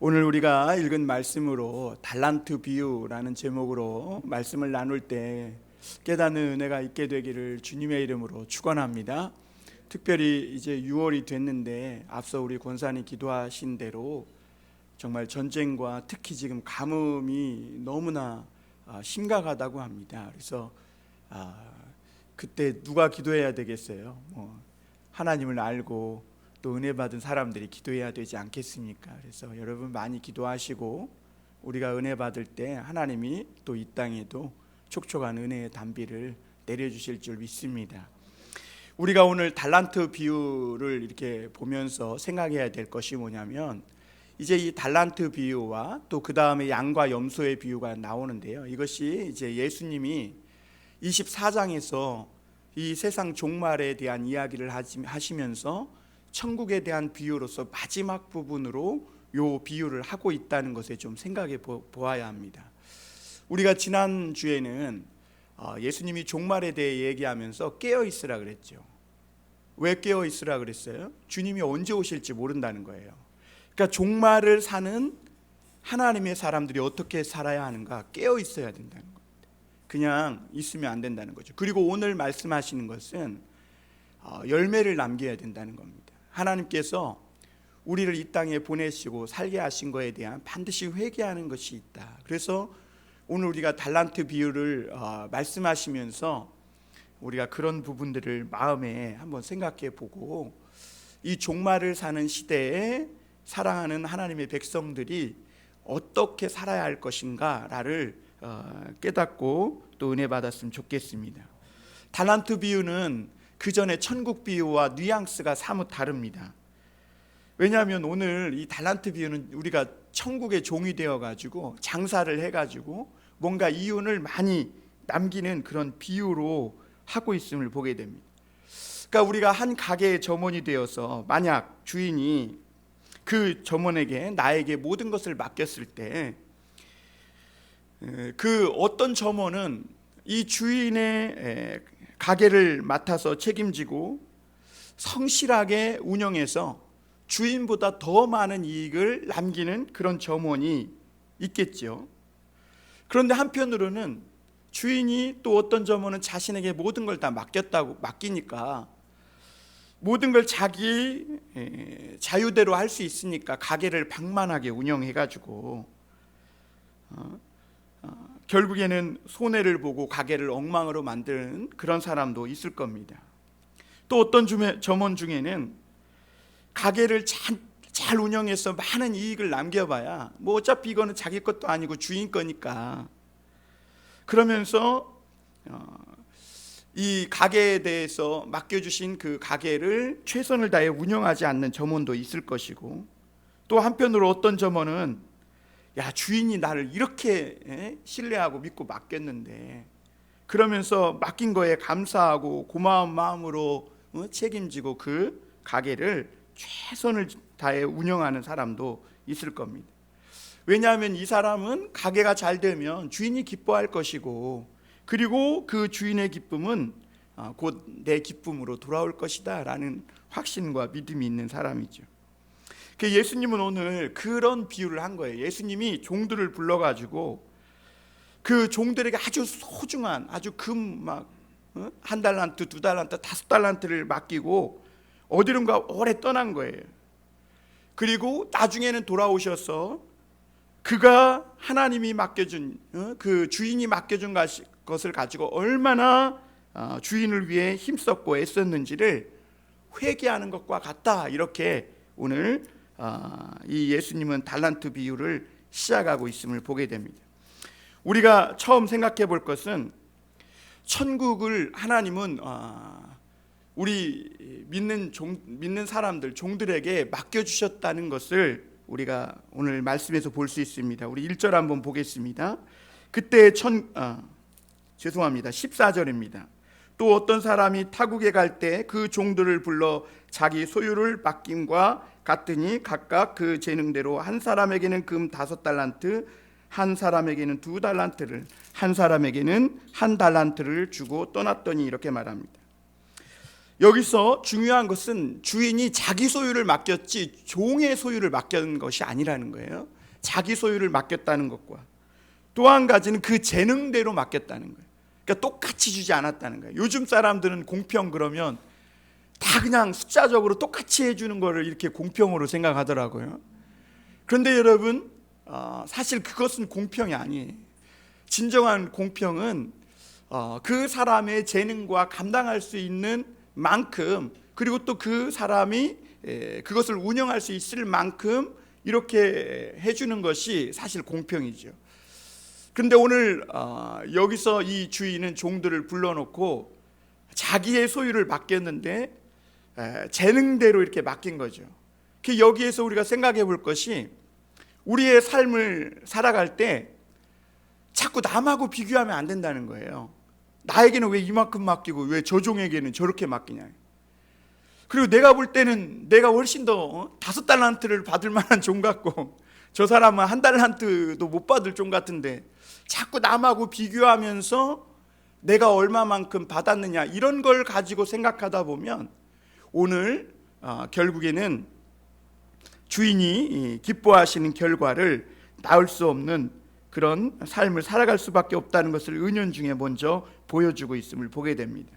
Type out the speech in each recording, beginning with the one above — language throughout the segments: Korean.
오늘 우리가 읽은 말씀으로 달란트 비유라는 제목으로 말씀을 나눌 때 깨닫는 은혜가 있게 되기를 주님의 이름으로 축원합니다. 특별히 이제 6월이 됐는데 앞서 우리 권사님 기도하신 대로 정말 전쟁과 특히 지금 가뭄이 너무나 심각하다고 합니다. 그래서 그때 누가 기도해야 되겠어요? 하나님을 알고 또 은혜 받은 사람들이 기도해야 되지 않겠습니까? 그래서 여러분 많이 기도하시고 우리가 은혜 받을 때 하나님이 또 이 땅에도 촉촉한 은혜의 단비를 내려주실 줄 믿습니다. 우리가 오늘 달란트 비유를 이렇게 보면서 생각해야 될 것이 뭐냐면 이제 이 달란트 비유와 또 그 다음에 양과 염소의 비유가 나오는데요. 이것이 이제 예수님이 24장에서 이 세상 종말에 대한 이야기를 하시면서 천국에 대한 비유로서 마지막 부분으로 요 비유를 하고 있다는 것에 좀 생각해 보아야 합니다. 우리가 지난주에는 예수님이 종말에 대해 얘기하면서 깨어 있으라 그랬죠. 왜 깨어 있으라 그랬어요? 주님이 언제 오실지 모른다는 거예요. 그러니까 종말을 사는 하나님의 사람들이 어떻게 살아야 하는가 깨어 있어야 된다는 겁니다. 그냥 있으면 안 된다는 거죠. 그리고 오늘 말씀하시는 것은 열매를 남겨야 된다는 겁니다. 하나님께서 우리를 이 땅에 보내시고 살게 하신 것에 대한 반드시 회개하는 것이 있다. 그래서 오늘 우리가 달란트 비유를 말씀하시면서 우리가 그런 부분들을 마음에 한번 생각해 보고 이 종말을 사는 시대에 사랑하는 하나님의 백성들이 어떻게 살아야 할 것인가를 깨닫고 또 은혜 받았으면 좋겠습니다. 달란트 비유는 그 전에 천국 비유와 뉘앙스가 사뭇 다릅니다. 왜냐하면 오늘 이 달란트 비유는 우리가 천국의 종이 되어가지고 장사를 해가지고 뭔가 이윤을 많이 남기는 그런 비유로 하고 있음을 보게 됩니다. 그러니까 우리가 한 가게의 점원이 되어서 만약 주인이 그 점원에게 나에게 모든 것을 맡겼을 때 그 어떤 점원은 이 주인의 가게를 맡아서 책임지고 성실하게 운영해서 주인보다 더 많은 이익을 남기는 그런 점원이 있겠죠. 그런데 한편으로는 주인이 또 어떤 점원은 자신에게 모든 걸 다 맡기니까 모든 걸 자기 자유대로 할 수 있으니까 가게를 방만하게 운영해가지고 결국에는 손해를 보고 가게를 엉망으로 만드는 그런 사람도 있을 겁니다. 또 어떤 점원 중에는 가게를 잘 운영해서 많은 이익을 남겨봐야 뭐 어차피 이거는 자기 것도 아니고 주인 거니까 그러면서 이 가게에 대해서 맡겨주신 그 가게를 최선을 다해 운영하지 않는 점원도 있을 것이고 또 한편으로 어떤 점원은 야 주인이 나를 이렇게 신뢰하고 믿고 맡겼는데 그러면서 맡긴 거에 감사하고 고마운 마음으로 책임지고 그 가게를 최선을 다해 운영하는 사람도 있을 겁니다. 왜냐하면 이 사람은 가게가 잘 되면 주인이 기뻐할 것이고 그리고 그 주인의 기쁨은 곧 내 기쁨으로 돌아올 것이다 라는 확신과 믿음이 있는 사람이죠. 예수님은 오늘 그런 비유를 한 거예요. 예수님이 종들을 불러가지고 그 종들에게 아주 소중한 아주 한 달란트, 2달란트, 5달란트를 맡기고 어디론가 오래 떠난 거예요. 그리고 나중에는 돌아오셔서 그가 하나님이 맡겨준 그 주인이 맡겨준 것을 가지고 얼마나 주인을 위해 힘썼고 애썼는지를 회개하는 것과 같다. 이렇게 오늘 이 예수님은 달란트 비유를 시작하고 있음을 보게 됩니다. 우리가 처음 생각해 볼 것은 천국을 하나님은 우리 믿는 사람들 종들에게 맡겨주셨다는 것을 우리가 오늘 말씀에서 볼 수 있습니다. 우리 1절 한번 보겠습니다. 그때 14절입니다. 또 어떤 사람이 타국에 갈 때 그 종들을 불러 자기 소유를 맡김과 같으니 각각 그 재능대로 한 사람에게는 금 5달란트, 한 사람에게는 2달란트를, 한 사람에게는 1달란트를 주고 떠났더니 이렇게 말합니다. 여기서 중요한 것은 주인이 자기 소유를 맡겼지 종의 소유를 맡긴 것이 아니라는 거예요. 자기 소유를 맡겼다는 것과 또 한 가지는 그 재능대로 맡겼다는 거예요. 그러니까 똑같이 주지 않았다는 거예요. 요즘 사람들은 공평 그러면 다 그냥 숫자적으로 똑같이 해주는 거를 이렇게 공평으로 생각하더라고요. 그런데 여러분, 사실 그것은 공평이 아니에요. 진정한 공평은 그 사람의 재능과 감당할 수 있는 만큼, 그리고 또 그 사람이 그것을 운영할 수 있을 만큼 이렇게 해주는 것이 사실 공평이죠. 그런데 오늘 여기서 이 주인은 종들을 불러놓고 자기의 소유를 맡겼는데 재능대로 이렇게 맡긴 거죠. 여기에서 우리가 생각해 볼 것이, 우리의 삶을 살아갈 때 자꾸 남하고 비교하면 안 된다는 거예요. 나에게는 왜 이만큼 맡기고 왜 저 종에게는 저렇게 맡기냐. 그리고 내가 볼 때는 내가 훨씬 더 5달란트를 받을 만한 종 같고 저 사람은 1달란트도 못 받을 종 같은데 자꾸 남하고 비교하면서 내가 얼마만큼 받았느냐, 이런 걸 가지고 생각하다 보면 오늘 결국에는 주인이 기뻐하시는 결과를 낳을 수 없는 그런 삶을 살아갈 수밖에 없다는 것을 은연중에 먼저 보여주고 있음을 보게 됩니다.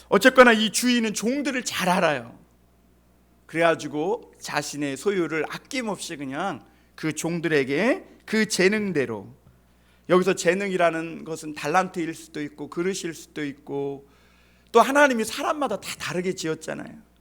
어쨌거나 이 주인은 종들을 잘 알아요. 그래가지고 자신의 소유를 아낌없이 그냥 그 종들에게 그 재능대로, 여기서 재능이라는 것은 달란트일 수도 있고 그릇일 수도 있고, 또 하나님이 사람마다 다 다르게 지었잖아요.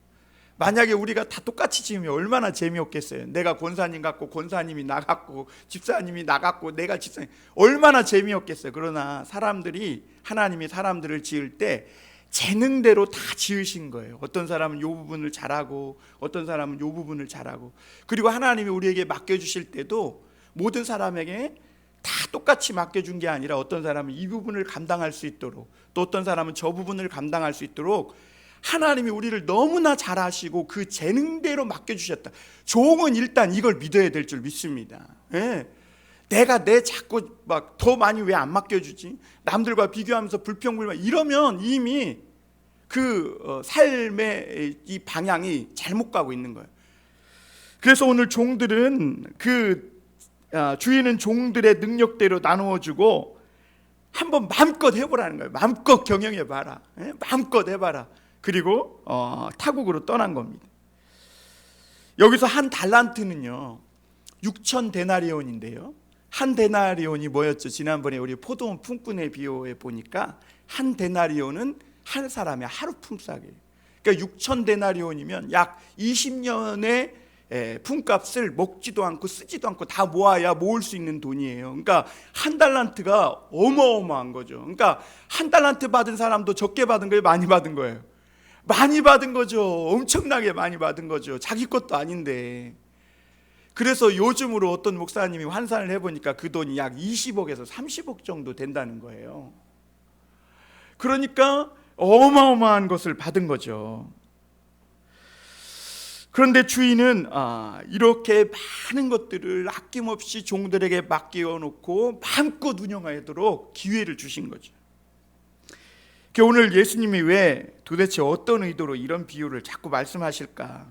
만약에 우리가 다 똑같이 지으면 얼마나 재미없겠어요. 내가 권사님 같고 권사님이 나 같고 집사님이 나 같고 내가 집사님, 얼마나 재미없겠어요. 그러나 사람들이, 하나님이 사람들을 지을 때 재능대로 다 지으신 거예요. 어떤 사람은 이 부분을 잘하고 어떤 사람은 이 부분을 잘하고, 그리고 하나님이 우리에게 맡겨주실 때도 모든 사람에게 다 똑같이 맡겨준 게 아니라 어떤 사람은 이 부분을 감당할 수 있도록, 또 어떤 사람은 저 부분을 감당할 수 있도록 하나님이 우리를 너무나 잘 아시고 그 재능대로 맡겨주셨다. 종은 일단 이걸 믿어야 될 줄 믿습니다. 내가 자꾸 막 더 많이 왜 안 맡겨주지? 남들과 비교하면서 불평불만 이러면 이미 그 삶의 이 방향이 잘못 가고 있는 거예요. 그래서 오늘 종들은 주인은 종들의 능력대로 나누어주고 한번 마음껏 해보라는 거예요. 마음껏 경영해봐라. 마음껏 해봐라. 그리고 타국으로 떠난 겁니다. 여기서 한 달란트는요 6,000데나리온인데요, 한 데나리온이 뭐였죠? 지난번에 우리 포도원 품꾼의 비유에 보니까 한 데나리온은 한 사람의 하루 품삯이에요. 그러니까 6,000데나리온이면 약 20년의 품값을 먹지도 않고 쓰지도 않고 다 모아야 모을 수 있는 돈이에요. 그러니까 한 달란트가 어마어마한 거죠. 그러니까 한 달란트 받은 사람도 적게 받은 거예요, 많이 받은 거예요? 많이 받은 거죠. 엄청나게 많이 받은 거죠. 자기 것도 아닌데. 그래서 요즘으로 어떤 목사님이 환산을 해보니까 그 돈이 약 20억에서 30억 정도 된다는 거예요. 그러니까 어마어마한 것을 받은 거죠. 그런데 주인은 이렇게 많은 것들을 아낌없이 종들에게 맡겨놓고 마음껏 운영하도록 기회를 주신 거죠. 오늘 예수님이 왜 도대체 어떤 의도로 이런 비유를 자꾸 말씀하실까?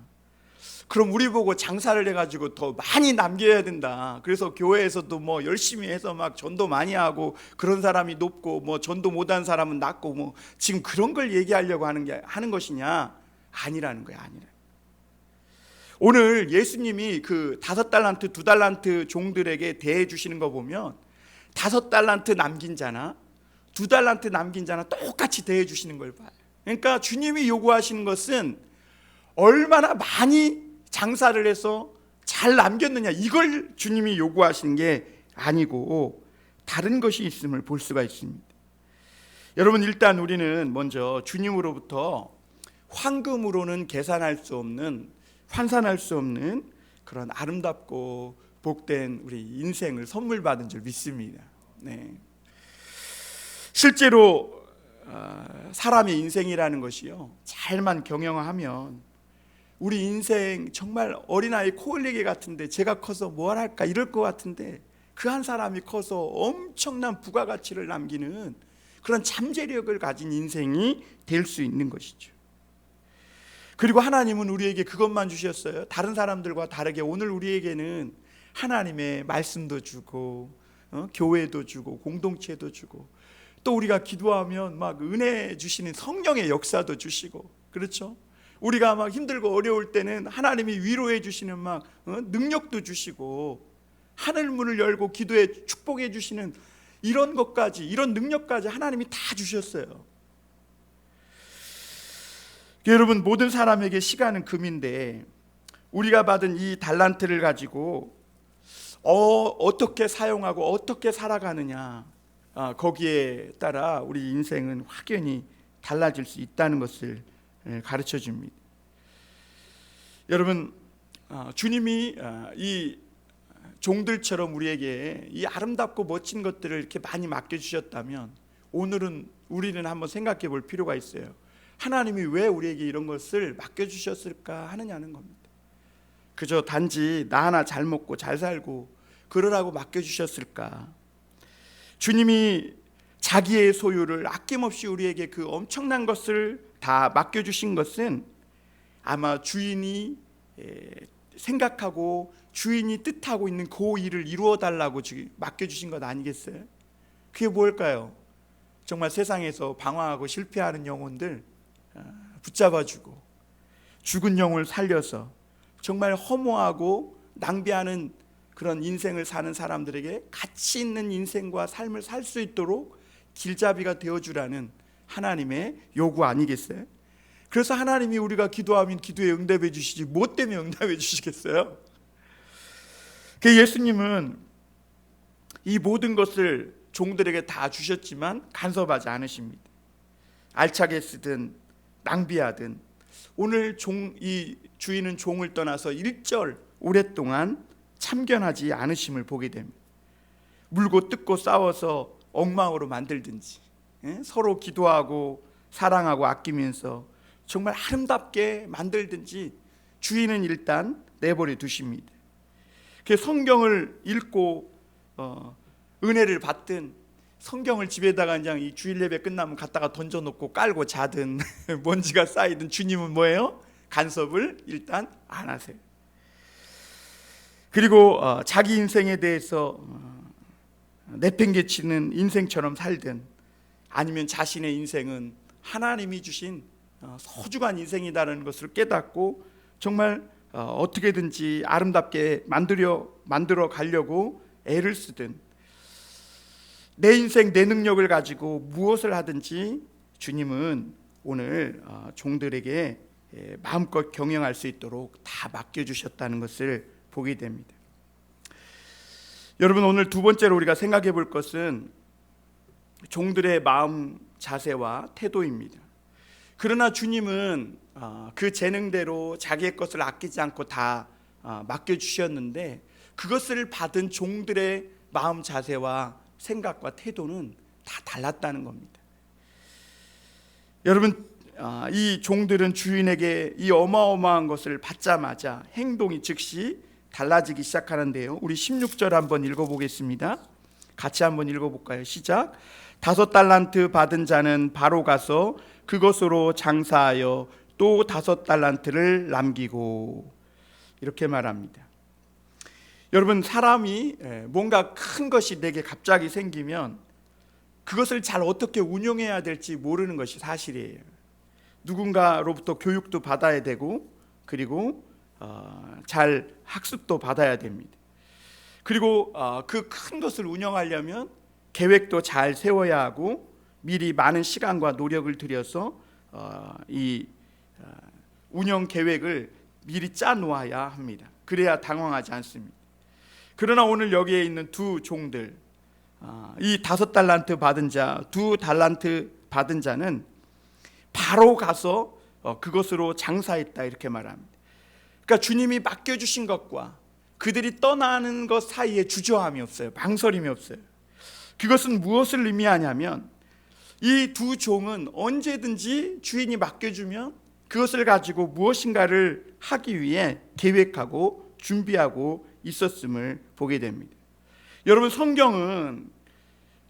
그럼 우리 보고 장사를 해가지고 더 많이 남겨야 된다. 그래서 교회에서도 뭐 열심히 해서 막 전도 많이 하고 그런 사람이 높고 뭐 전도 못한 사람은 낮고 뭐 지금 그런 걸 얘기하려고 하는 것이냐? 아니라는 거야, 아니라. 오늘 예수님이 그 5달란트, 2달란트 종들에게 대해 주시는 거 보면 5달란트 남긴 자나 2달란트 남긴 자나 똑같이 대해 주시는 걸 봐요. 그러니까 주님이 요구하시는 것은 얼마나 많이 장사를 해서 잘 남겼느냐, 이걸 주님이 요구하시는 게 아니고 다른 것이 있음을 볼 수가 있습니다. 여러분, 일단 우리는 먼저 주님으로부터 황금으로는 계산할 수 없는, 환산할 수 없는 그런 아름답고 복된 우리 인생을 선물 받은 줄 믿습니다. 실제로 사람의 인생이라는 것이요, 잘만 경영하면 우리 인생 정말 어린아이 코 흘리기 같은데, 제가 커서 뭘 할까 이럴 것 같은데 그 한 사람이 커서 엄청난 부가가치를 남기는 그런 잠재력을 가진 인생이 될 수 있는 것이죠. 그리고 하나님은 우리에게 그것만 주셨어요? 다른 사람들과 다르게 오늘 우리에게는 하나님의 말씀도 주고 교회도 주고 공동체도 주고, 또 우리가 기도하면 막 은혜 주시는 성령의 역사도 주시고, 그렇죠? 우리가 막 힘들고 어려울 때는 하나님이 위로해 주시는 막 능력도 주시고, 하늘 문을 열고 기도에 축복해 주시는 이런 것까지, 이런 능력까지 하나님이 다 주셨어요. 여러분, 모든 사람에게 시간은 금인데 우리가 받은 이 달란트를 가지고 어떻게 사용하고 어떻게 살아가느냐, 거기에 따라 우리 인생은 확연히 달라질 수 있다는 것을 가르쳐 줍니다. 여러분, 주님이 이 종들처럼 우리에게 이 아름답고 멋진 것들을 이렇게 많이 맡겨주셨다면 오늘은 우리는 한번 생각해 볼 필요가 있어요. 하나님이 왜 우리에게 이런 것을 맡겨주셨을까 하느냐는 겁니다. 그저 단지 나 하나 잘 먹고 잘 살고 그러라고 맡겨주셨을까? 주님이 자기의 소유를 아낌없이 우리에게 그 엄청난 것을 다 맡겨주신 것은 아마 주인이 생각하고 주인이 뜻하고 있는 그 일을 이루어 달라고 맡겨주신 것 아니겠어요? 그게 뭘까요? 정말 세상에서 방황하고 실패하는 영혼들 붙잡아주고, 죽은 영을 살려서 정말 허무하고 낭비하는 그런 인생을 사는 사람들에게 가치 있는 인생과 삶을 살 수 있도록 길잡이가 되어주라는 하나님의 요구 아니겠어요? 그래서 하나님이 우리가 기도하면 기도에 응답해 주시지 뭐 때문에 응답해 주시겠어요? 예수님은 이 모든 것을 종들에게 다 주셨지만 간섭하지 않으십니다. 알차게 쓰든 낭비하든 오늘 이 주인은 종을 떠나서 일절 오랫동안 참견하지 않으심을 보게 됩니다. 물고 뜯고 싸워서 엉망으로 만들든지 서로 기도하고 사랑하고 아끼면서 정말 아름답게 만들든지 주인은 일단 내버려 두십니다. 성경을 읽고 은혜를 받든, 성경을 집에다가 그냥 이 주일 예배 끝나면 갖다가 던져놓고 깔고 자든 먼지가 쌓이든 주님은 뭐예요? 간섭을 일단 안 하세요. 그리고 자기 인생에 대해서 내팽개치는 인생처럼 살든, 아니면 자신의 인생은 하나님이 주신 소중한 인생이라는 것을 깨닫고 정말 어떻게든지 아름답게 만들어 가려고 애를 쓰든, 내 인생 내 능력을 가지고 무엇을 하든지 주님은 오늘 종들에게 마음껏 경영할 수 있도록 다 맡겨주셨다는 것을 보게 됩니다. 여러분, 오늘 두 번째로 우리가 생각해 볼 것은 종들의 마음 자세와 태도입니다. 그러나 주님은 그 재능대로 자기의 것을 아끼지 않고 다 맡겨주셨는데, 그것을 받은 종들의 마음 자세와 생각과 태도는 다 달랐다는 겁니다. 여러분, 이 종들은 주인에게 이 어마어마한 것을 받자마자 행동이 즉시 달라지기 시작하는데요. 우리 16절 한번 읽어보겠습니다. 같이 한번 읽어볼까요? 시작. 5달란트 받은 자는 바로 가서 그것으로 장사하여 또 5달란트를 남기고, 이렇게 말합니다. 여러분, 사람이 뭔가 큰 것이 내게 갑자기 생기면 그것을 잘 어떻게 운용해야 될지 모르는 것이 사실이에요. 누군가로부터 교육도 받아야 되고, 그리고 잘 학습도 받아야 됩니다. 그리고 그 큰 것을 운영하려면 계획도 잘 세워야 하고, 미리 많은 시간과 노력을 들여서 이 운영 계획을 미리 짜 놓아야 합니다. 그래야 당황하지 않습니다. 그러나 오늘 여기에 있는 두 종들, 이 5달란트 받은 자, 2달란트 받은 자는 바로 가서 그것으로 장사했다, 이렇게 말합니다. 그러니까 주님이 맡겨주신 것과 그들이 떠나는 것 사이에 주저함이 없어요. 망설임이 없어요. 그것은 무엇을 의미하냐면, 이 두 종은 언제든지 주인이 맡겨주면 그것을 가지고 무엇인가를 하기 위해 계획하고 준비하고 있었음을 보게 됩니다. 여러분, 성경은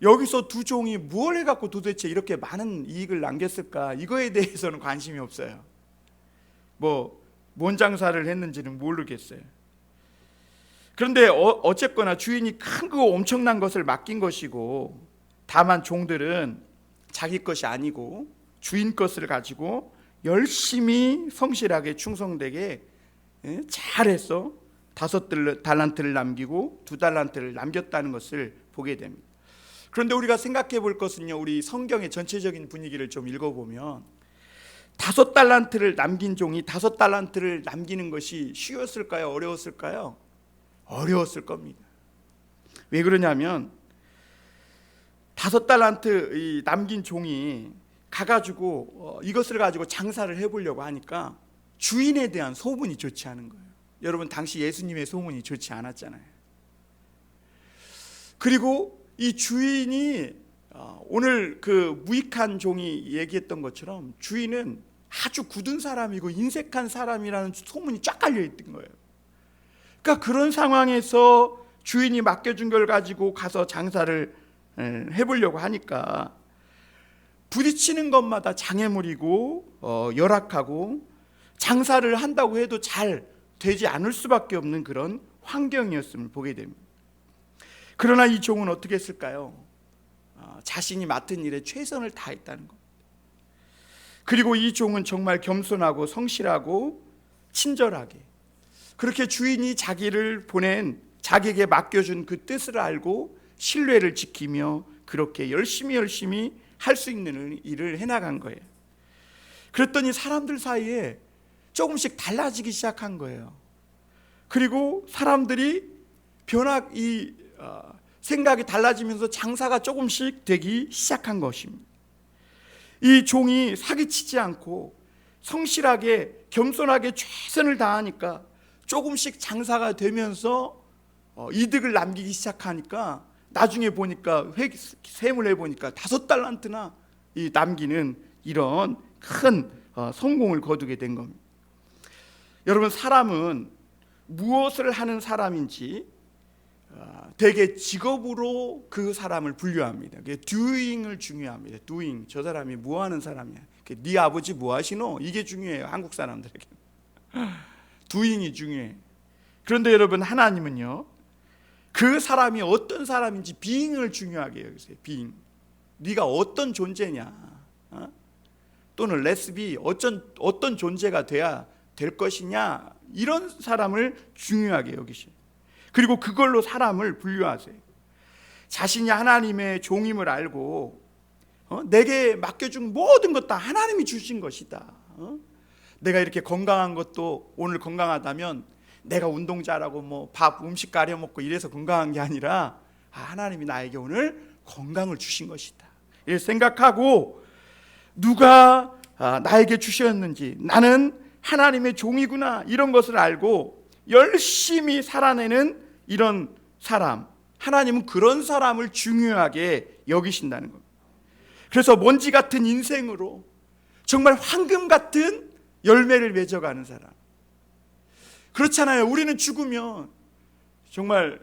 여기서 두 종이 뭘 해갖고 도대체 이렇게 많은 이익을 남겼을까, 이거에 대해서는 관심이 없어요. 뭔 장사를 했는지는 모르겠어요. 그런데 어쨌거나 주인이 큰 거 엄청난 것을 맡긴 것이고, 다만 종들은 자기 것이 아니고 주인 것을 가지고 열심히 성실하게 충성되게 잘해서 5달란트를 남기고 2달란트를 남겼다는 것을 보게 됩니다. 그런데 우리가 생각해 볼 것은요, 우리 성경의 전체적인 분위기를 좀 읽어보면 5달란트를 남긴 종이 5달란트를 남기는 것이 쉬웠을까요? 어려웠을까요? 어려웠을 겁니다. 왜 그러냐면 5달란트 남긴 종이 가가지고 이것을 가지고 장사를 해보려고 하니까 주인에 대한 소문이 좋지 않은 거예요. 여러분, 당시 예수님의 소문이 좋지 않았잖아요. 그리고 이 주인이 오늘 그 무익한 종이 얘기했던 것처럼 주인은 아주 굳은 사람이고 인색한 사람이라는 소문이 쫙 깔려있던 거예요. 그러니까 그런 상황에서 주인이 맡겨준 걸 가지고 가서 장사를 해보려고 하니까 부딪히는 것마다 장애물이고 열악하고 장사를 한다고 해도 잘 되지 않을 수밖에 없는 그런 환경이었음을 보게 됩니다. 그러나 이 종은 어떻게 했을까요? 자신이 맡은 일에 최선을 다했다는 것. 그리고 이 종은 정말 겸손하고 성실하고 친절하게, 그렇게 주인이 자기를 보낸, 자기에게 맡겨준 그 뜻을 알고 신뢰를 지키며 그렇게 열심히 할 수 있는 일을 해나간 거예요. 그랬더니 사람들 사이에 조금씩 달라지기 시작한 거예요. 그리고 사람들이 생각이 달라지면서 장사가 조금씩 되기 시작한 것입니다. 이 종이 사기치지 않고 성실하게 겸손하게 최선을 다하니까 조금씩 장사가 되면서 이득을 남기기 시작하니까 나중에 보니까 세물 해보니까 5달란트나 남기는 이런 큰 성공을 거두게 된 겁니다. 여러분, 사람은 무엇을 하는 사람인지 대개 직업으로 그 사람을 분류합니다. doing을 중요합니다. doing, 저 사람이 뭐 하는 사람이야, 네 아버지 뭐 하시노, 이게 중요해요. 한국 사람들에게 doing이 중요해. 그런데 여러분, 하나님은요, 그 사람이 어떤 사람인지 being을 중요하게 여기세요. being, 네가 어떤 존재냐, 또는 let's be, 어떤 존재가 돼야 될 것이냐, 이런 사람을 중요하게 여기셔요. 그리고 그걸로 사람을 분류하세요. 자신이 하나님의 종임을 알고 내게 맡겨준 모든 것 다 하나님이 주신 것이다. 내가 이렇게 건강한 것도 오늘 건강하다면 내가 운동 잘하고 음식 가려 먹고 이래서 건강한 게 아니라 하나님이 나에게 오늘 건강을 주신 것이다, 이렇게 생각하고 누가 나에게 주셨는지, 나는 하나님의 종이구나, 이런 것을 알고 열심히 살아내는 이런 사람, 하나님은 그런 사람을 중요하게 여기신다는 겁니다. 그래서 먼지 같은 인생으로 정말 황금 같은 열매를 맺어가는 사람. 그렇잖아요. 우리는 죽으면 정말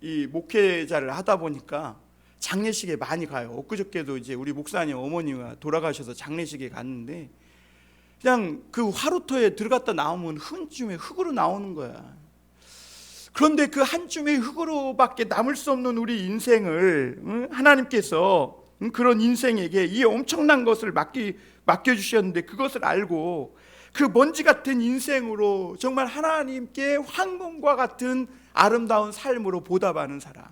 이 목회자를 하다 보니까 장례식에 많이 가요. 엊그저께도 이제 우리 목사님 어머니가 돌아가셔서 장례식에 갔는데 그냥 그 화로터에 들어갔다 나오면 한 줌의 흙으로 나오는 거야. 그런데 그 한 줌의 흙으로밖에 남을 수 없는 우리 인생을 하나님께서 그런 인생에게 이 엄청난 것을 맡겨주셨는데, 그것을 알고 그 먼지 같은 인생으로 정말 하나님께 황금과 같은 아름다운 삶으로 보답하는 사람,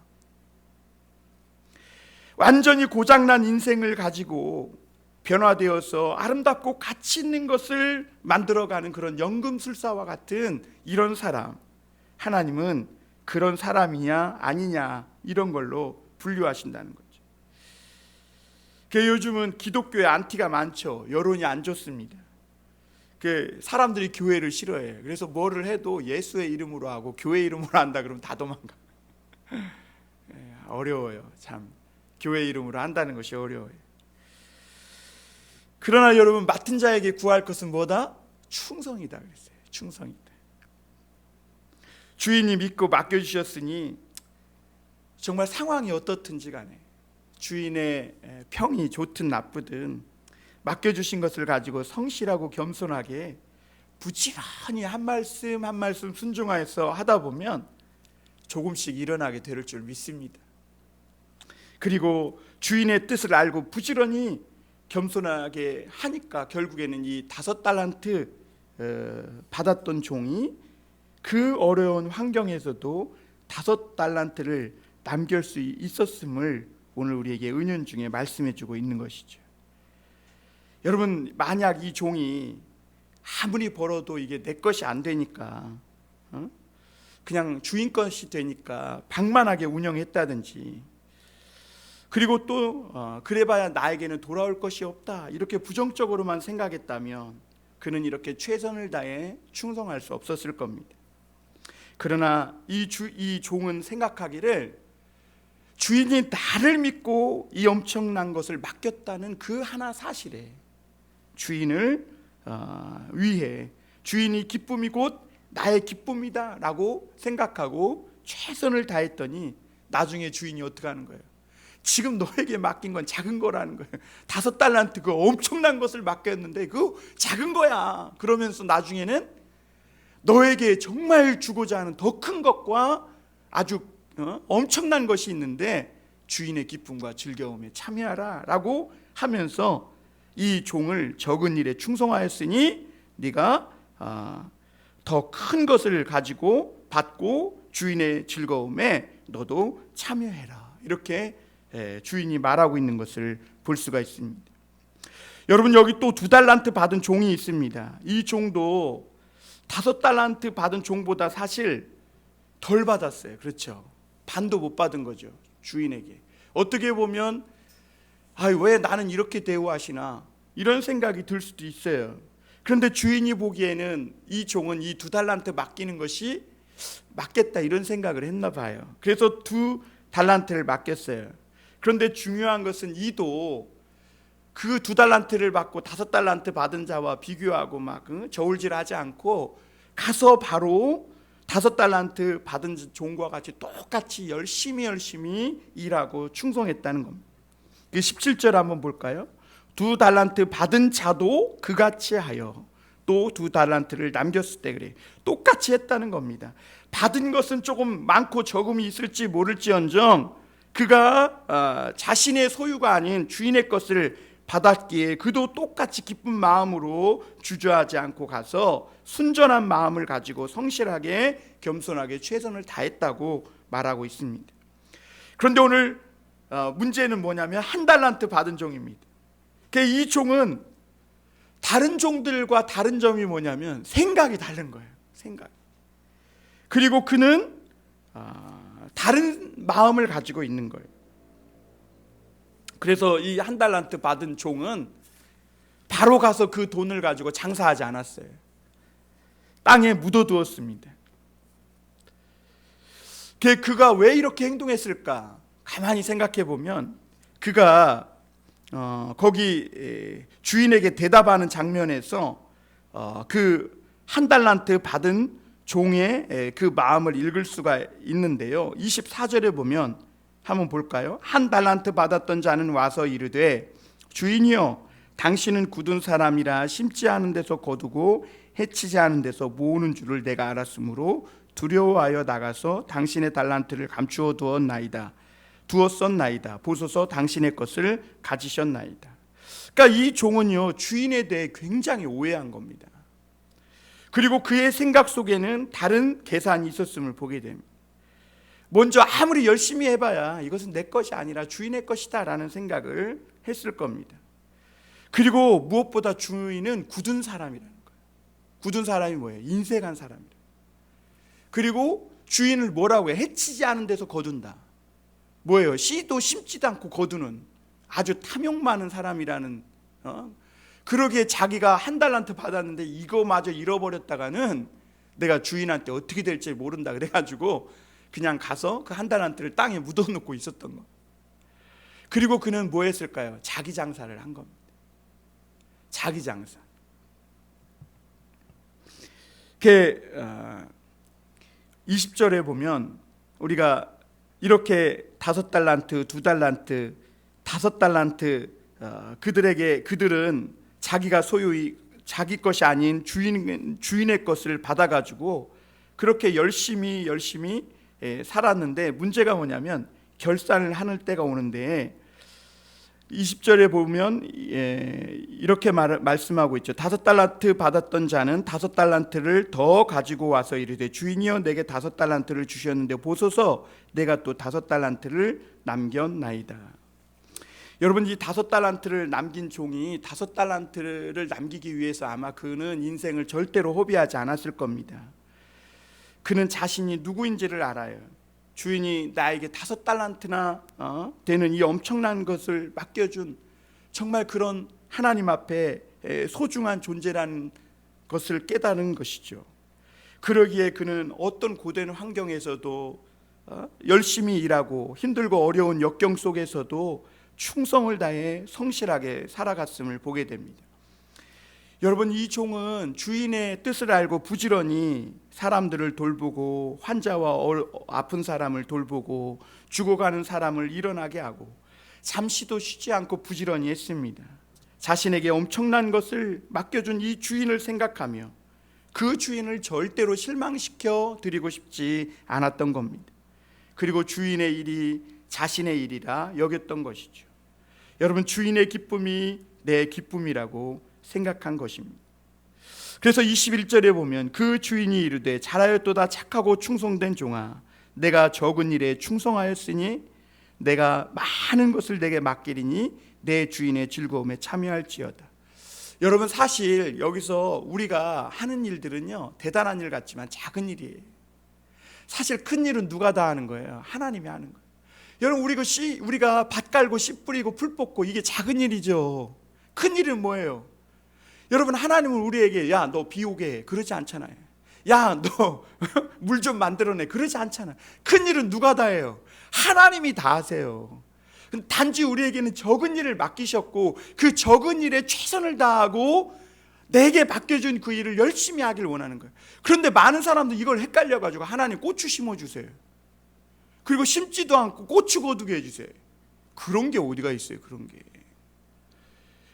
완전히 고장난 인생을 가지고 변화되어서 아름답고 가치 있는 것을 만들어가는 그런 연금술사와 같은 이런 사람, 하나님은 그런 사람이냐 아니냐 이런 걸로 분류하신다는 거죠. 요즘은 기독교에 안티가 많죠. 여론이 안 좋습니다. 사람들이 교회를 싫어해요. 그래서 뭐를 해도 예수의 이름으로 하고 교회 이름으로 한다 그러면 다 도망가. 어려워요. 참, 교회 이름으로 한다는 것이 어려워요. 그러나 여러분, 맡은 자에게 구할 것은 뭐다? 충성이다 그랬어요. 충성이다. 주인이 믿고 맡겨주셨으니 정말 상황이 어떻든지 간에, 주인의 평이 좋든 나쁘든 맡겨주신 것을 가지고 성실하고 겸손하게 부지런히 한 말씀 한 말씀 순종하여서 하다 보면 조금씩 일어나게 될 줄 믿습니다. 그리고 주인의 뜻을 알고 부지런히 겸손하게 하니까 결국에는 이 5달란트 받았던 종이 그 어려운 환경에서도 5달란트를 남길 수 있었음을 오늘 우리에게 은연중에 말씀해 주고 있는 것이죠. 여러분, 만약 이 종이 아무리 벌어도 이게 내 것이 안 되니까 그냥 주인 것이 되니까 방만하게 운영했다든지, 그리고 또 그래봐야 나에게는 돌아올 것이 없다 이렇게 부정적으로만 생각했다면 그는 이렇게 최선을 다해 충성할 수 없었을 겁니다. 그러나 이 종은 생각하기를 주인이 나를 믿고 이 엄청난 것을 맡겼다는 그 하나 사실에 주인을 위해 주인이 기쁨이 곧 나의 기쁨이다 라고 생각하고 최선을 다했더니 나중에 주인이 어떻게 하는 거예요? 지금 너에게 맡긴 건 작은 거라는 거예요. 5달란트 그 엄청난 것을 맡겼는데 그거 작은 거야. 그러면서 나중에는 너에게 정말 주고자 하는 더 큰 것과 아주 엄청난 것이 있는데 주인의 기쁨과 즐거움에 참여하라 라고 하면서 이 종을 적은 일에 충성하였으니 네가 더 큰 것을 가지고 받고 주인의 즐거움에 너도 참여해라, 이렇게 주인이 말하고 있는 것을 볼 수가 있습니다. 여러분, 여기 또 2달란트 받은 종이 있습니다. 이 종도 5달란트 받은 종보다 사실 덜 받았어요. 그렇죠? 반도 못 받은 거죠. 주인에게 어떻게 보면 왜 나는 이렇게 대우하시나 이런 생각이 들 수도 있어요. 그런데 주인이 보기에는 이 종은 이 2달란트 맡기는 것이 맞겠다 이런 생각을 했나 봐요. 그래서 2달란트를 맡겼어요. 그런데 중요한 것은 이도 그 2달란트를 받고 5달란트 받은 자와 비교하고 막 저울질하지 않고 가서 바로 5달란트 받은 종과 같이 똑같이 열심히 일하고 충성했다는 겁니다. 17절 한번 볼까요? 2달란트 받은 자도 그같이 하여 또 2달란트를 남겼을 때 그래. 똑같이 했다는 겁니다. 받은 것은 조금 많고 적음이 있을지 모를지언정 그가 자신의 소유가 아닌 주인의 것을 받았기에 그도 똑같이 기쁜 마음으로 주저하지 않고 가서 순전한 마음을 가지고 성실하게 겸손하게 최선을 다했다고 말하고 있습니다. 그런데 오늘 문제는 뭐냐면 1달란트 받은 종입니다. 이 종은 다른 종들과 다른 점이 뭐냐면 생각이 다른 거예요. 생각. 그리고 그는 다른 마음을 가지고 있는 거예요. 그래서 이 1달란트 받은 종은 바로 가서 그 돈을 가지고 장사하지 않았어요. 땅에 묻어두었습니다. 그가 왜 이렇게 행동했을까? 가만히 생각해 보면 그가 거기 주인에게 대답하는 장면에서 그 1달란트 받은 종의 그 마음을 읽을 수가 있는데요. 24절에 보면 한번 볼까요? 1달란트 받았던 자는 와서 이르되 주인이여 당신은 굳은 사람이라 심지 않은 데서 거두고 해치지 않은 데서 모으는 줄을 내가 알았으므로 두려워하여 나가서 당신의 달란트를 감추어 두었었나이다. 보소서 당신의 것을 가지셨나이다. 그러니까 이 종은요 주인에 대해 굉장히 오해한 겁니다. 그리고 그의 생각 속에는 다른 계산이 있었음을 보게 됩니다. 먼저 아무리 열심히 해봐야 이것은 내 것이 아니라 주인의 것이다 라는 생각을 했을 겁니다. 그리고 무엇보다 주인은 굳은 사람이라는 거예요. 굳은 사람이 뭐예요? 인색한 사람이에요. 그리고 주인을 뭐라고 해요? 해치지 않은 데서 거둔다. 뭐예요? 씨도 심지도 않고 거두는 아주 탐욕 많은 사람이라는 그러기에 자기가 1달란트 받았는데 이거마저 잃어버렸다가는 내가 주인한테 어떻게 될지 모른다 그래가지고 그냥 가서 그 1달란트를 땅에 묻어놓고 있었던 거. 그리고 그는 뭐 했을까요? 자기 장사를 한 겁니다. 자기 장사. 20절에 보면 우리가 이렇게 5달란트, 2달란트, 5달란트 그들은 자기가 소유의 자기 것이 아닌 주인의 것을 받아가지고 그렇게 열심히 살았는데, 문제가 뭐냐면 결산을 하는 때가 오는데 20절에 보면 이렇게 말씀하고 있죠. 5달란트 받았던 자는 5달란트를 더 가지고 와서 이르되 주인이여 내게 5달란트를 주셨는데 보소서 내가 또 5달란트를 남겼나이다. 여러분, 이 5달란트를 남긴 종이 5달란트를 남기기 위해서 아마 그는 인생을 절대로 허비하지 않았을 겁니다. 그는 자신이 누구인지를 알아요. 주인이 나에게 5달란트나 되는 이 엄청난 것을 맡겨준 정말 그런 하나님 앞에 소중한 존재라는 것을 깨달은 것이죠. 그러기에 그는 어떤 고된 환경에서도 열심히 일하고 힘들고 어려운 역경 속에서도 충성을 다해 성실하게 살아갔음을 보게 됩니다. 여러분, 이 종은 주인의 뜻을 알고 부지런히 사람들을 돌보고 환자와 아픈 사람을 돌보고 죽어가는 사람을 일어나게 하고 잠시도 쉬지 않고 부지런히 했습니다. 자신에게 엄청난 것을 맡겨준 이 주인을 생각하며 그 주인을 절대로 실망시켜 드리고 싶지 않았던 겁니다. 그리고 주인의 일이 자신의 일이라 여겼던 것이죠. 여러분, 주인의 기쁨이 내 기쁨이라고 생각한 것입니다. 그래서 21절에 보면 그 주인이 이르되 잘하였도다 착하고 충성된 종아, 내가 적은 일에 충성하였으니 내가 많은 것을 내게 맡기리니 내 주인의 즐거움에 참여할지어다. 여러분, 사실 여기서 우리가 하는 일들은요 대단한 일 같지만 작은 일이에요. 사실 큰 일은 누가 다 하는 거예요? 하나님이 하는 거예요. 여러분, 우리가 밭 깔고 씨 뿌리고 풀 뽑고 이게 작은 일이죠. 큰 일은 뭐예요? 여러분, 하나님은 우리에게 야 너 비 오게 해 그러지 않잖아요. 야 너 물 좀 만들어내 그러지 않잖아요. 큰 일은 누가 다 해요? 하나님이 다 하세요. 단지 우리에게는 적은 일을 맡기셨고 그 적은 일에 최선을 다하고 내게 맡겨준 그 일을 열심히 하길 원하는 거예요. 그런데 많은 사람들 이걸 헷갈려가지고 하나님 고추 심어주세요, 그리고 심지도 않고 고추 거두게 해주세요. 그런 게 어디가 있어요? 그런 게.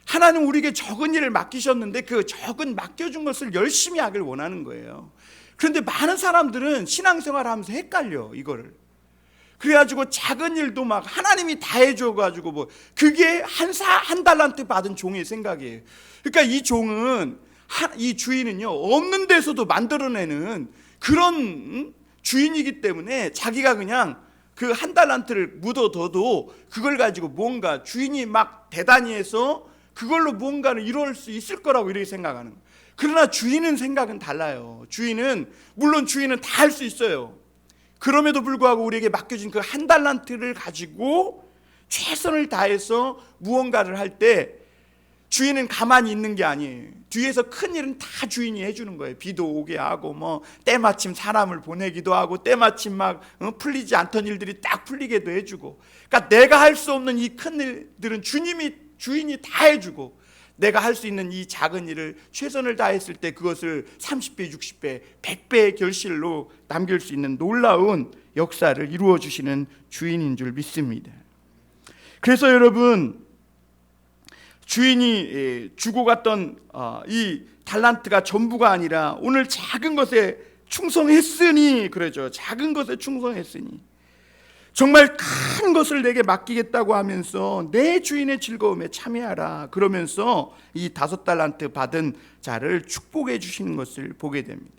하나님 우리에게 적은 일을 맡기셨는데 그 적은 맡겨준 것을 열심히 하길 원하는 거예요. 그런데 많은 사람들은 신앙생활을 하면서 헷갈려 이거를. 그래가지고 작은 일도 막 하나님이 다 해줘가지고 뭐 그게 한 달란트 받은 종의 생각이에요. 그러니까 이 종은 이 주인은요 없는 데서도 만들어내는 그런 주인이기 때문에 자기가 그냥 그 한 달란트를 묻어둬도 그걸 가지고 뭔가 주인이 막 대단히 해서 그걸로 뭔가를 이룰 수 있을 거라고 이렇게 생각하는 거예요. 그러나 주인은 생각은 달라요. 물론 주인은 다 할 수 있어요. 그럼에도 불구하고 우리에게 맡겨진 그 한 달란트를 가지고 최선을 다해서 무언가를 할 때 주인은 가만히 있는 게 아니에요. 뒤에서 큰 일은 다 주인이 해주는 거예요. 비도 오게 하고 뭐 때마침 사람을 보내기도 하고 때마침 막 풀리지 않던 일들이 딱 풀리게도 해주고. 그러니까 내가 할 수 없는 이 큰 일들은 주인이 다 해주고, 내가 할 수 있는 이 작은 일을 최선을 다했을 때 그것을 30배, 60배, 100배의 결실로 남길 수 있는 놀라운 역사를 이루어 주시는 주인인 줄 믿습니다. 그래서 여러분, 주인이 주고 갔던 이 달란트가 전부가 아니라 오늘 작은 것에 충성했으니, 그러죠. 작은 것에 충성했으니 정말 큰 것을 내게 맡기겠다고 하면서 내 주인의 즐거움에 참여하라 그러면서 이 5달란트 받은 자를 축복해 주시는 것을 보게 됩니다.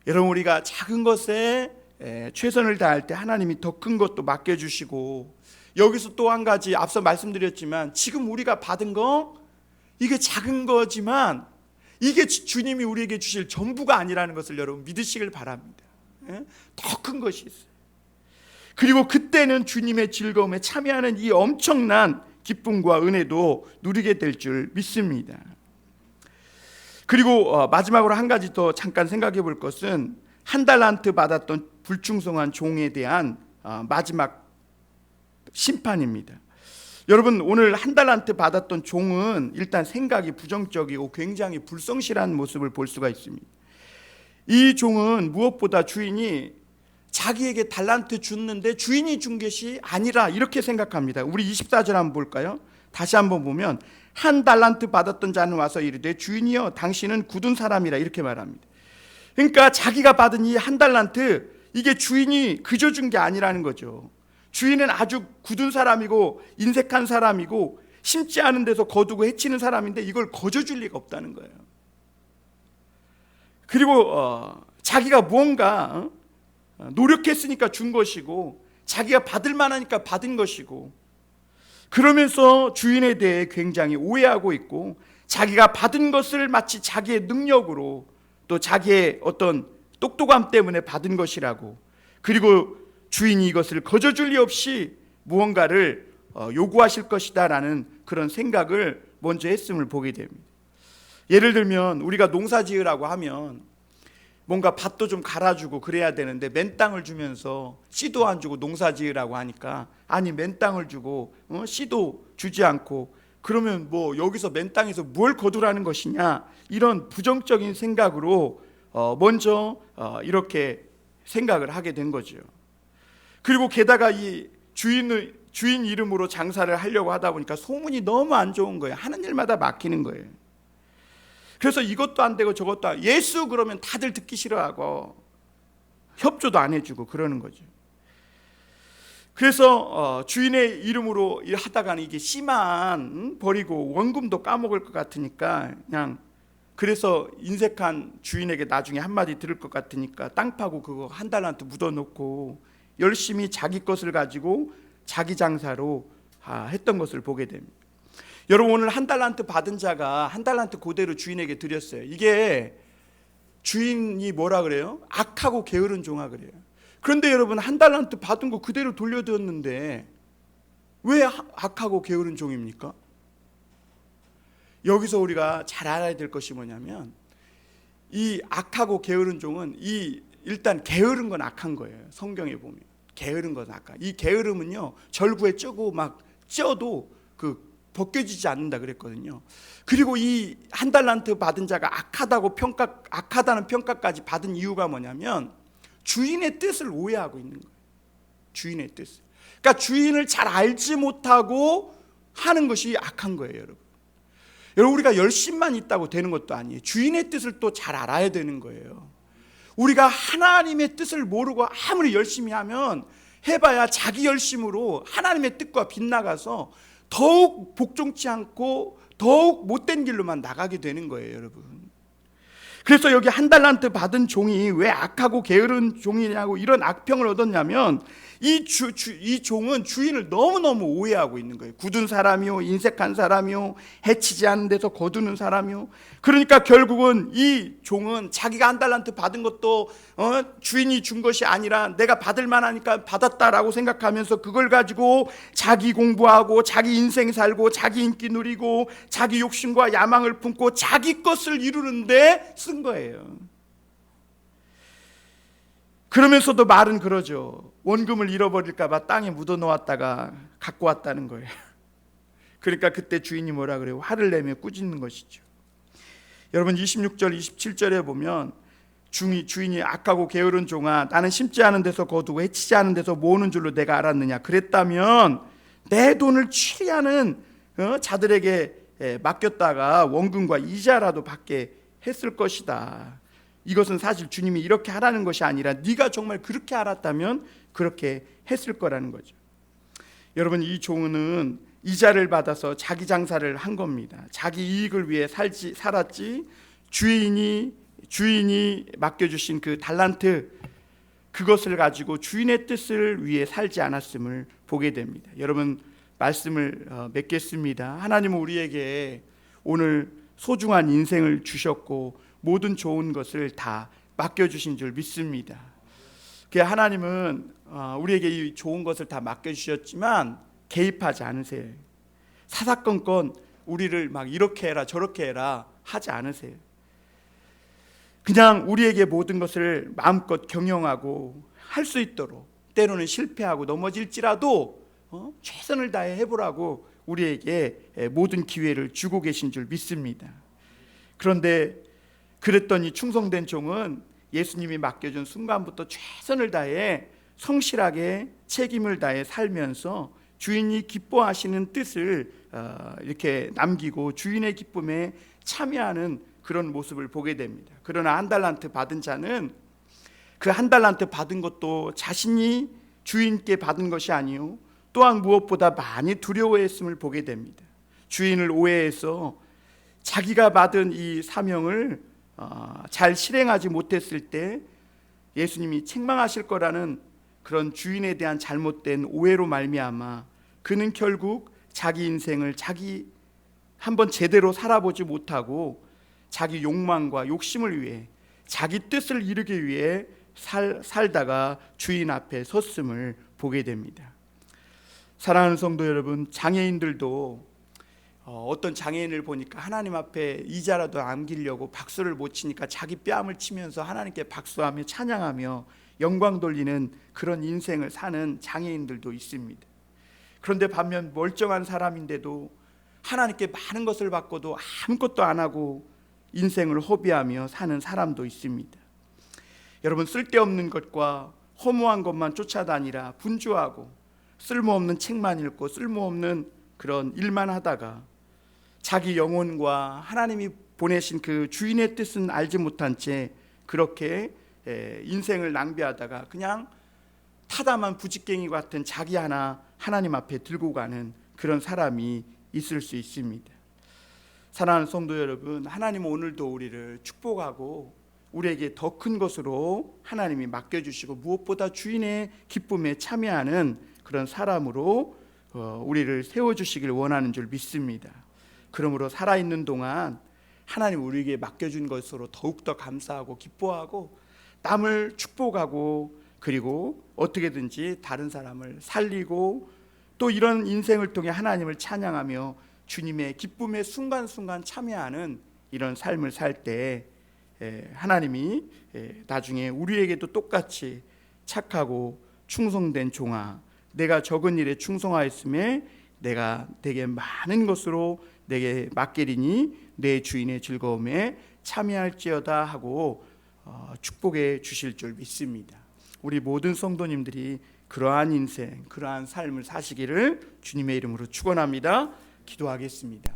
여러분, 우리가 작은 것에 최선을 다할 때 하나님이 더 큰 것도 맡겨주시고, 여기서 또 한 가지 앞서 말씀드렸지만 지금 우리가 받은 거 이게 작은 거지만 이게 주님이 우리에게 주실 전부가 아니라는 것을 여러분 믿으시길 바랍니다. 더 큰 것이 있어요. 그리고 그때는 주님의 즐거움에 참여하는 이 엄청난 기쁨과 은혜도 누리게 될 줄 믿습니다. 그리고 마지막으로 한 가지 더 잠깐 생각해 볼 것은 한 달란트 받았던 불충성한 종에 대한 마지막 심판입니다. 여러분, 오늘 한 달란트 받았던 종은 일단 생각이 부정적이고 굉장히 불성실한 모습을 볼 수가 있습니다. 이 종은 무엇보다 주인이 자기에게 달란트 줬는데 주인이 준 것이 아니라 이렇게 생각합니다. 우리 24절 한번 볼까요? 다시 한번 보면 한 달란트 받았던 자는 와서 이르되 주인이여 당신은 굳은 사람이라 이렇게 말합니다. 그러니까 자기가 받은 이 한 달란트, 이게 주인이 그저 준 게 아니라는 거죠. 주인은 아주 굳은 사람이고 인색한 사람이고 심지 않은 데서 거두고 해치는 사람인데 이걸 거저 줄 리가 없다는 거예요. 그리고 자기가 무언가 노력했으니까 준 것이고 자기가 받을 만하니까 받은 것이고, 그러면서 주인에 대해 굉장히 오해하고 있고 자기가 받은 것을 마치 자기의 능력으로 또 자기의 어떤 똑똑함 때문에 받은 것이라고, 그리고 주인이 이것을 거저 줄 리 없이 무언가를 요구하실 것이다 라는 그런 생각을 먼저 했음을 보게 됩니다. 예를 들면 우리가 농사 지으라고 하면 뭔가 밭도 좀 갈아주고 그래야 되는데 맨 땅을 주면서 씨도 안 주고 농사 지으라고 하니까, 아니 맨 땅을 주고 씨도 주지 않고 그러면 뭐 여기서 맨 땅에서 뭘 거두라는 것이냐, 이런 부정적인 생각으로 먼저 이렇게 생각을 하게 된 거죠. 그리고 게다가 이 주인 이름으로 장사를 하려고 하다 보니까 소문이 너무 안 좋은 거예요. 하는 일마다 막히는 거예요. 그래서 이것도 안 되고 저것도 안, 예수 그러면 다들 듣기 싫어하고 협조도 안 해주고 그러는 거죠. 그래서 주인의 이름으로 하다가는 이게 씨만 버리고 원금도 까먹을 것 같으니까 그냥, 그래서 인색한 주인에게 나중에 한마디 들을 것 같으니까 땅 파고 그거 한 달란트 묻어놓고 열심히 자기 것을 가지고 자기 장사로 했던 것을 보게 됩니다. 여러분, 오늘 한 달란트 받은 자가 한 달란트 그대로 주인에게 드렸어요. 이게 주인이 뭐라 그래요? 악하고 게으른 종아 그래요. 그런데 여러분, 한 달란트 받은 거 그대로 돌려드렸는데 왜 악하고 게으른 종입니까? 여기서 우리가 잘 알아야 될 것이 뭐냐면, 이 악하고 게으른 종은 일단 게으른 건 악한 거예요. 성경에 보면 게으른 건 악한. 이 게으름은요, 절구에 쪄고 막 쪄도 벗겨지지 않는다 그랬거든요. 그리고 이 한 달란트 받은 자가 악하다는 평가까지 받은 이유가 뭐냐면 주인의 뜻을 오해하고 있는 거예요. 주인의 뜻을. 그러니까 주인을 잘 알지 못하고 하는 것이 악한 거예요, 여러분. 여러분, 우리가 열심만 있다고 되는 것도 아니에요. 주인의 뜻을 또 잘 알아야 되는 거예요. 우리가 하나님의 뜻을 모르고 아무리 열심히 하면 해봐야 자기 열심으로 하나님의 뜻과 빗나가서 더욱 복종치 않고 더욱 못된 길로만 나가게 되는 거예요, 여러분. 그래서 여기 한 달란트 받은 종이 왜 악하고 게으른 종이냐고 이런 악평을 얻었냐면, 이 종은 주인을 너무너무 오해하고 있는 거예요. 굳은 사람이요, 인색한 사람이요, 해치지 않는 데서 거두는 사람이요. 그러니까 결국은 이 종은 자기가 한 달란트 받은 것도 주인이 준 것이 아니라 내가 받을 만하니까 받았다라고 생각하면서 그걸 가지고 자기 공부하고 자기 인생 살고 자기 인기 누리고 자기 욕심과 야망을 품고 자기 것을 이루는데 쓴 거예요. 그러면서도 말은 그러죠. 원금을 잃어버릴까 봐 땅에 묻어 놓았다가 갖고 왔다는 거예요. 그러니까 그때 주인이 뭐라 그래요? 화를 내며 꾸짖는 것이죠. 여러분, 26절 27절에 보면 주인이 악하고 게으른 종아, 나는 심지 않은 데서 거두고 해치지 않은 데서 모으는 줄로 내가 알았느냐. 그랬다면 내 돈을 취하는 자들에게 맡겼다가 원금과 이자라도 받게 했을 것이다. 이것은 사실 주님이 이렇게 하라는 것이 아니라 네가 정말 그렇게 알았다면 그렇게 했을 거라는 거죠. 여러분, 이 종은 이자를 받아서 자기 장사를 한 겁니다. 자기 이익을 위해 살았지 주인이 맡겨주신 그 달란트, 그것을 가지고 주인의 뜻을 위해 살지 않았음을 보게 됩니다. 여러분, 말씀을 맺겠습니다. 하나님은 우리에게 오늘 소중한 인생을 주셨고 모든 좋은 것을 다 맡겨주신 줄 믿습니다. 하나님은 우리에게 이 좋은 것을 다 맡겨주셨지만 개입하지 않으세요. 사사건건 우리를 막 이렇게 해라 저렇게 해라 하지 않으세요. 그냥 우리에게 모든 것을 마음껏 경영하고 할 수 있도록, 때로는 실패하고 넘어질지라도 최선을 다해 해보라고 우리에게 모든 기회를 주고 계신 줄 믿습니다. 그런데 그랬더니 충성된 종은 예수님이 맡겨준 순간부터 최선을 다해 성실하게 책임을 다해 살면서 주인이 기뻐하시는 뜻을 이렇게 남기고 주인의 기쁨에 참여하는 그런 모습을 보게 됩니다. 그러나 한 달란트 받은 자는 그 한 달란트 받은 것도 자신이 주인께 받은 것이 아니요 또한 무엇보다 많이 두려워했음을 보게 됩니다. 주인을 오해해서 자기가 받은 이 사명을 잘 실행하지 못했을 때 예수님이 책망하실 거라는 그런 주인에 대한 잘못된 오해로 말미암아 그는 결국 자기 인생을 자기 한번 제대로 살아보지 못하고 자기 욕망과 욕심을 위해 자기 뜻을 이루기 위해 살다가 주인 앞에 섰음을 보게 됩니다. 사랑하는 성도 여러분, 장애인들도 어떤 장애인을 보니까 하나님 앞에 이자라도 안기려고 박수를 못 치니까 자기 뺨을 치면서 하나님께 박수하며 찬양하며 영광 돌리는 그런 인생을 사는 장애인들도 있습니다. 그런데 반면 멀쩡한 사람인데도 하나님께 많은 것을 받고도 아무것도 안 하고 인생을 허비하며 사는 사람도 있습니다. 여러분, 쓸데없는 것과 허무한 것만 쫓아다니라 분주하고 쓸모없는 책만 읽고 쓸모없는 그런 일만 하다가 자기 영혼과 하나님이 보내신 그 주인의 뜻은 알지 못한 채 그렇게 인생을 낭비하다가 그냥 타담한 부직갱이 같은 자기 하나 하나님 앞에 들고 가는 그런 사람이 있을 수 있습니다. 사랑하는 성도 여러분, 하나님은 오늘도 우리를 축복하고 우리에게 더 큰 것으로 하나님이 맡겨주시고 무엇보다 주인의 기쁨에 참여하는 그런 사람으로 우리를 세워주시길 원하는 줄 믿습니다. 그러므로 살아있는 동안 하나님 우리에게 맡겨준 것으로 더욱더 감사하고 기뻐하고 남을 축복하고 그리고 어떻게든지 다른 사람을 살리고 또 이런 인생을 통해 하나님을 찬양하며 주님의 기쁨의 순간순간 참여하는 이런 삶을 살 때 하나님이 나중에 우리에게도 똑같이 착하고 충성된 종아, 내가 적은 일에 충성하였음에 내가 되게 많은 것으로 내게 맡기리니 내 주인의 즐거움에 참여할지어다 하고 축복해 주실 줄 믿습니다. 우리 모든 성도님들이 그러한 인생, 그러한 삶을 사시기를 주님의 이름으로 축원합니다. 기도하겠습니다.